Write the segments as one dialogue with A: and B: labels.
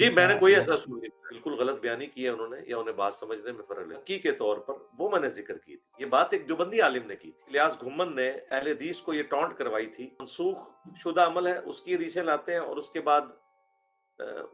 A: जी, मैंने कोई
B: वो
A: ऐसा असूल नहीं, बिल्कुल गलत बयानी की है उन्होंने या उन्हें बात समझने में फ़र्क है। हक़ी के तौर पर वो मैंने ज़िक्र की थी। ये बात एक देवबंदी आलिम ने की थी। इलियास घुम्मन ने अहले हदीस को ये टॉन्ट करवाई थी। मनसूख शुदा अमल है, उसकी हदीसें लाते हैं और उसके बाद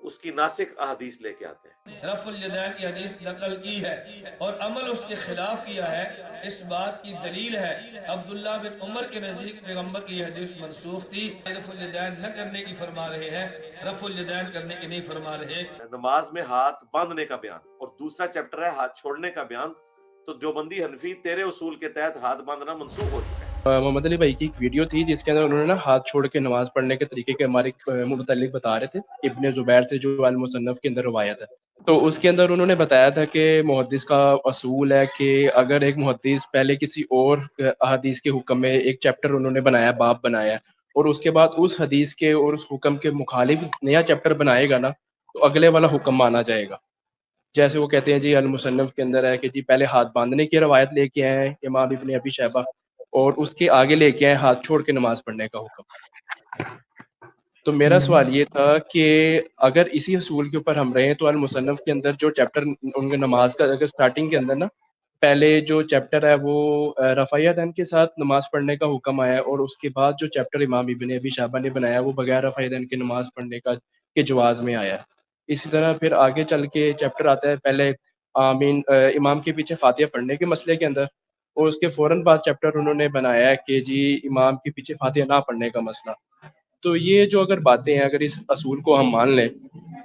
A: उसकी नासिख अहादीस लेके आते हैं।
C: रफ़ुल यदैन की हदीस नकल की है और अमल उसके खिलाफ किया है। इस बात की दलील है अब्दुल्ला बिन उमर के नज़दीक पैगम्बर की हदीस मनसूख थी। रफ़ुल यदैन न करने की फरमा रहे हैं, रफ़ुल यदैन करने की नहीं फरमा रहे।
A: नमाज में हाथ बांधने का बयान और दूसरा चैप्टर है हाथ छोड़ने का बयान। तो देवबंदी हनफी तेरे उसूल के तहत हाथ बांधना मनसूख हो चुका है।
B: मोहम्मद अली भाई की एक वीडियो थी जिसके अंदर उन्होंने ना हाथ छोड़ के नमाज पढ़ने के तरीके के हमारे मुतल्लिक बता रहे थे, इब्ने ज़ुबैर से जो अल मुसन्नफ के अंदर रवायत है। तो उसके अंदर उन्होंने बताया था कि मुहद्दिस का असूल है कि अगर एक मुहद्दिस पहले किसी और हदीस के हुक्म में एक चैप्टर उन्होंने बनाया, बाब बनाया और उसके बाद उस हदीस के और उस हुक्म के मुखालिफ नया चैप्टर बनाएगा ना, तो अगले वाला हुक्म माना जाएगा। जैसे वो कहते हैं जी अल मुसन्नफ के अंदर है कि जी पहले हाथ बांधने की रवायत लेके आए हैं इमाम इब्ने अबी शैबा और उसके आगे लेके आए हाथ छोड़ के नमाज पढ़ने का हुक्म। तो मेरा सवाल ये था कि अगर इसी असूल के ऊपर हम रहें तो अल मुसन्नफ के अंदर जो चैप्टर उनके नमाज का अगर स्टार्टिंग के अंदर ना पहले जो चैप्टर है वो रफ़ायदैन के साथ नमाज पढ़ने का हुक्म आया और उसके बाद जो चैप्टर इमाम इब्ने अबी शैबा ने बनाया वो बगैर रफ़ायदैन के नमाज पढ़ने का के जवाज़ में आया। इसी तरह फिर आगे चल के चैप्टर आता है पहले आमीन इमाम के पीछे फातिहा पढ़ने के मसले के अंदर और उसके फ़ौरन बाद चैप्टर उन्होंने बनाया है कि जी इमाम के पीछे फातिहा ना पढ़ने का मसला। तो ये जो अगर बातें हैं, अगर इस असूल को हम मान लें,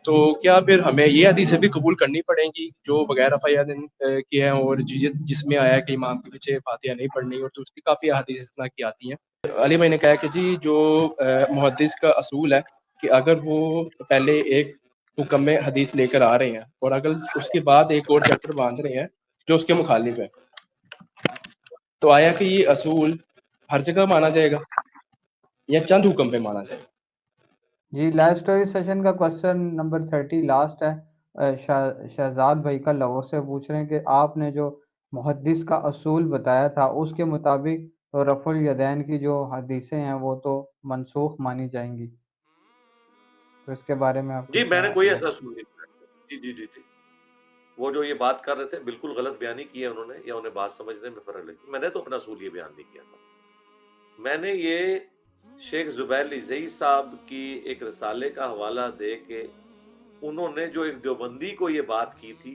B: तो क्या फिर हमें ये हदीसें भी कबूल करनी पड़ेंगी जो बगैर रफ़ायदैन की हैं और जिसमें आया है कि इमाम के पीछे फातिहा नहीं पढ़नी और दूसरी काफ़ी अहादीस इस तरह की आती हैं। अली भाई ने कहा कि जी जो मुहद्दिस का असूल है कि अगर वो पहले एक हुक्म में हदीस लेकर आ रहे हैं और अगर उसके बाद एक और चैप्टर बांध रहे हैं जो उसके मुखालिफ है, तो आया कि ये असूल हर जगह माना जाएगा या चंद हुक्म पे माना जाएगा?
D: जी, लाइव स्टोरी सेशन का क्वेश्चन नंबर 30 लास्ट है। शहजाद भाई का लाहौर से पूछ रहे हैं कि आपने जो मुहद्दिस का असूल बताया था उसके मुताबिक तो रफ़ुल यदैन की जो हदीसें हैं वो तो मनसूख मानी जाएंगी, तो इसके बारे में आपकी
A: जी,
D: क्या
A: मैंने कोई
D: राय
A: ऐसा
D: है?
A: असूल नहीं बनाया। जी, जी, जी, जी। वो जो ये बात कर रहे थे बिल्कुल गलत बयानी की है उन्होंने या उन्हें बात समझने में फ़र्क लगी। मैंने तो अपना असूल ये बयान नहीं किया था। मैंने ये शेख ज़ुबैर रिज़वी साहब की एक रिसाले का हवाला दे के उन्होंने जो एक देवबंदी को ये बात की थी,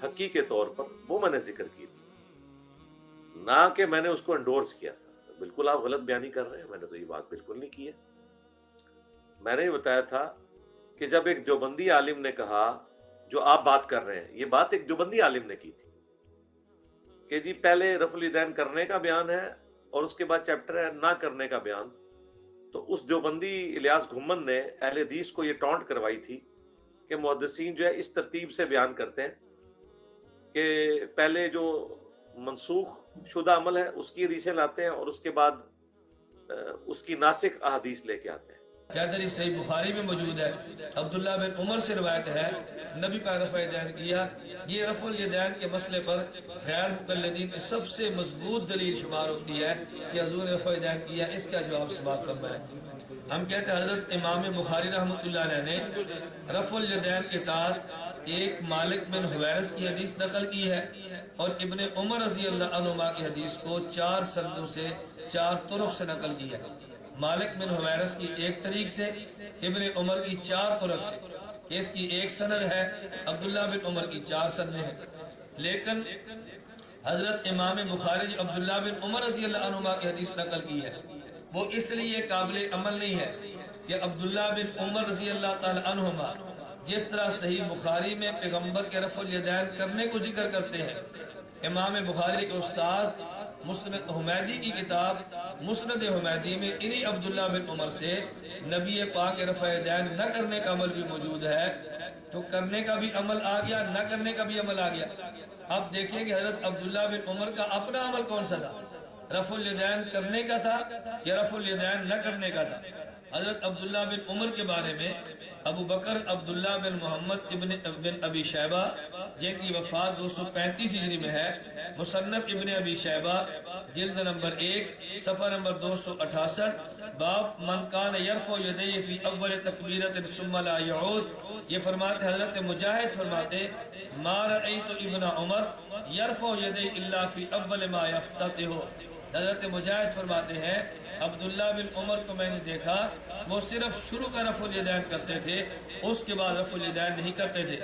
A: हक़ी के तौर पर, वो मैंने ज़िक्र की थी। ना कि मैंने उसको एंडोर्स किया था। बिल्कुल आप गलत बयानी कर रहे हैं, मैंने तो ये बात बिल्कुल नहीं की है। मैंने ये बताया था कि जब एक देवबंदी आलिम ने कहा, जो आप बात कर रहे हैं, ये बात एक देवबंदी आलिम ने की थी कि जी पहले रफ़ुल यदैन करने का बयान है और उसके बाद चैप्टर है ना करने का बयान। तो उस देवबंदी इलियास घुम्मन ने अहले हदीस को ये टॉन्ट करवाई थी कि मुहद्दिसीन जो है इस तरतीब से बयान करते हैं कि पहले जो मनसूख शुदा अमल है उसकी हदीसें लाते हैं और उसके बाद उसकी नासिख अहादीस लेके आते हैं।
C: कैदरी सही बुखारी में मौजूद है। अब्दुल्ला बिन उमर से रवायत है नबी पाक रफ़ा यदैन किया। ये रफ़ुल यदैन के मसले पर गैर मुक़ल्लिदीन की सबसे मजबूत दलील शुमार होती है कि हज़ूर ने रफ़ा यदैन किया। इसका जवाब से बात फरमाए। हम कहते हैं हज़रत इमाम बुखारी रहमतुल्लाह अलैह ने रफ़ुल यदैन के तहत एक मालिक बिन हुवैरिस की हदीस नकल की है और इब्ने उमर रज़ी अल्लाह अन्हुमा की हदीस को 4 सनदों से 4 तुरुक से नकल की है। मालिक बिन हुवैरिस की एक तरीक से, इब्ने उमर की 4 तुरुक से। इसकी एक सनद है, अब्दुल्ला बिन उमर की 4 सनदें हैं। लेकिन हजरत इमाम बुखारी अब्दुल्ला बिन उमर रज़ी अल्लाह अन्हुमा की हदीस नकल की है, वो इसलिए काबिल अमल नहीं है कि अब्दुल्ला बिन उमर रज़ी अल्लाह ताला अन्हुमा जिस तरह सही बुखारी में पैगम्बर के रफ़ुल यदैन करने को जिक्र करते हैं, इमाम बुखारी के उस्ताद मुस्नद हुमैदी की किताब मुस्नद हुमैदी में इन्हीं अब्दुल्ला बिन उमर से नबी पाक के रफ़ा यदैन न करने का अमल भी मौजूद है। तो करने का भी अमल आ गया, न करने का भी अमल आ गया। अब देखिए कि हजरत अब्दुल्ला बिन उमर का अपना अमल कौन सा था, रफ़ुल यदैन करने का था या रफ़ुल यदैन न करने का था। हजरत अब्दुल्ला बिन उमर के बारे में अबू बकर अब्दुल्ला बिन मोहम्मद इब्न बिन अबी शैबा जिनकी वफात 235 हिजरी में है, मुसन्नफ इब्न अबी शैबा जिल्द नंबर 1 सफ़ा नंबर 268, बाब मन कान यरफ़उ यदैहि फी अव्वल तकबीरतिन सुम्मा ला यऊद। ये फरमाते हजरत मुजाहिद फरमाते मा रअयतु इब्न उमर यरफ़उ यदैहि इल्ला फी अव्वल मा यफ्ततिहु। हजरत मुजाहिद फरमाते हैं अब्दुल्ला बिन उमर को मैंने देखा वो सिर्फ शुरू का रफ़ुल यदैन करते थे, उसके बाद रफ़ुल यदैन नहीं करते थे।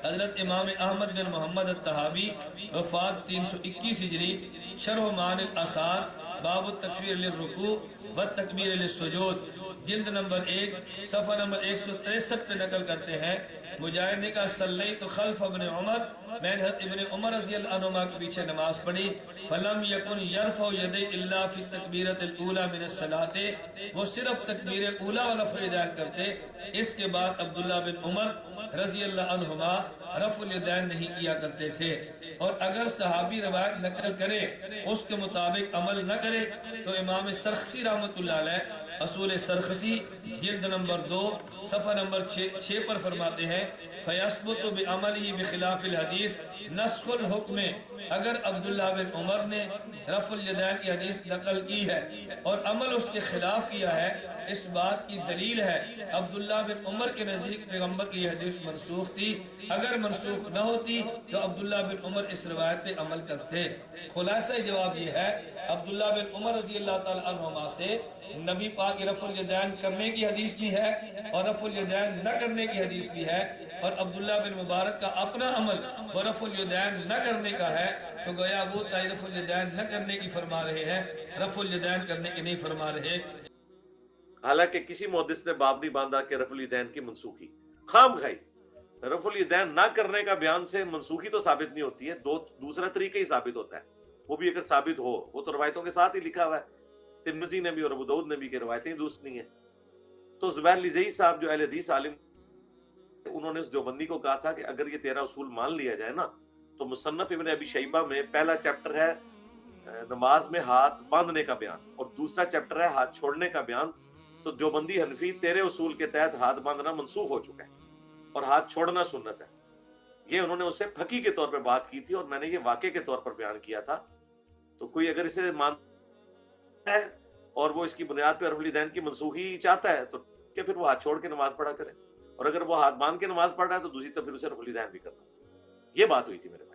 C: हजरत इमाम अहमद बिन मोहम्मद अत्तहावी वफात 321 हिजरी, शरह मानिल आसार बाब तकबीर लिर्रुकू व तकबीर लिस्सुजूद जिल्द नंबर 1 सफ़ा नंबर 163 पे नकल करते हैं, मुजाहिद ने कहा सल्लैतु खल्फ इब्न उमर, मैंने हज़रत इब्न उमर रज़ियल्लाहु अन्हुमा के पीछे नमाज पढ़ी। फलम यकुन यरफ़उ यदैहि इल्ला फी तकबीरतिल ऊला मिनस सलाते, वो सिर्फ तकबीर ऊला वाला फ़ैज़ान करते, इसके बाद अब्दुल्ला बिन उमर रज़ियल्लाहु अन्हुमा रफ़ुल यदैन नहीं किया करते थे। और अगर सहाबी रवायत नकल करे उसके मुताबिक अमल न करे तो इमाम सरखसी रहमतुल्लाह अलैह असूल सरखसी जिल्द नंबर 2 सफ़ा नंबर 6 पर फरमाते हैं फयस्बुतु बिअमलिही बिखिलाफिल हदीस नस्खुल हुक्म। अगर अब्दुल्ला बिन उमर ने रफ़ुल यदैन की हदीस नकल की है और अमल उसके खिलाफ किया है, इस बात की दलील है अब्दुल्ला बिन उमर के नज़दीक पैगम्बर की यह हदीस मनसूख थी। अगर मनसूख न होती तो अब्दुल्ला बिन उमर इस रवायत पे अमल करते। खुलासा जवाब ये है अब्दुल्ला बिन उमर रज़ियल्लाहु ताला अन्हुमा से नबी पाक की रफ़ुल यदैन करने की हदीस भी है और रफ़ुल यदैन न करने की हदीस भी है, और अब्दुल्ला बिन मुबारक का अपना अमल वो रफ़ुल यदैन न करने का है, तो गोया वो ताई रफ़ुल यदैन न करने की फरमा रहे हैं, रफ़ुल यदैन करने की नहीं फरमा रहे।
A: हालांकि किसी मुहद्दिस ने बाब नहीं बांधा कि रफ़ुल यदैन की मनसूखी खाम खाई। रफ़ुल यदैन ना करने का बयान से मनसूखी तो साबित नहीं होती है, दूसरा तरीका ही साबित होता है। वो भी अगर साबित हो, वो तो रवायतों के साथ ही लिखा हुआ है, तिर्मिज़ी ने भी और अबू दाऊद ने भी, कि रवायतें दुरुस्त नहीं है। तो ज़ुबैर लिज़ई साहब जो अहले हदीस आलिम, उन्होंने उस देवबंदी को कहा था कि अगर ये तेरा उसूल मान लिया जाए ना, तो मुसन्नफ इब्न अबी शैबा में पहला चैप्टर है नमाज में हाथ बांधने का बयान और दूसरा चैप्टर है हाथ छोड़ने का बयान। तो देवबंदी हनफी तेरे उसूल के तहत हाथ बांधना मनसूख हो चुका है और हाथ छोड़ना सुन्नत है। ये उन्होंने उससे फकी के तौर पर बात की थी और मैंने ये वाक़े के तौर पर बयान किया था। तो कोई अगर इसे मानता है और वो इसकी बुनियाद पर रफ़ुल यदैन की मनसूखी चाहता है तो क्या फिर वो हाथ छोड़ के नमाज पढ़ा करे, और अगर वो हाथ बांध के नमाज पढ़ रहा है तो दूसरी तरफ फिर उसे रफ़ुल यदैन भी करना चाहिए। ये बात हुई थी मेरे भाई।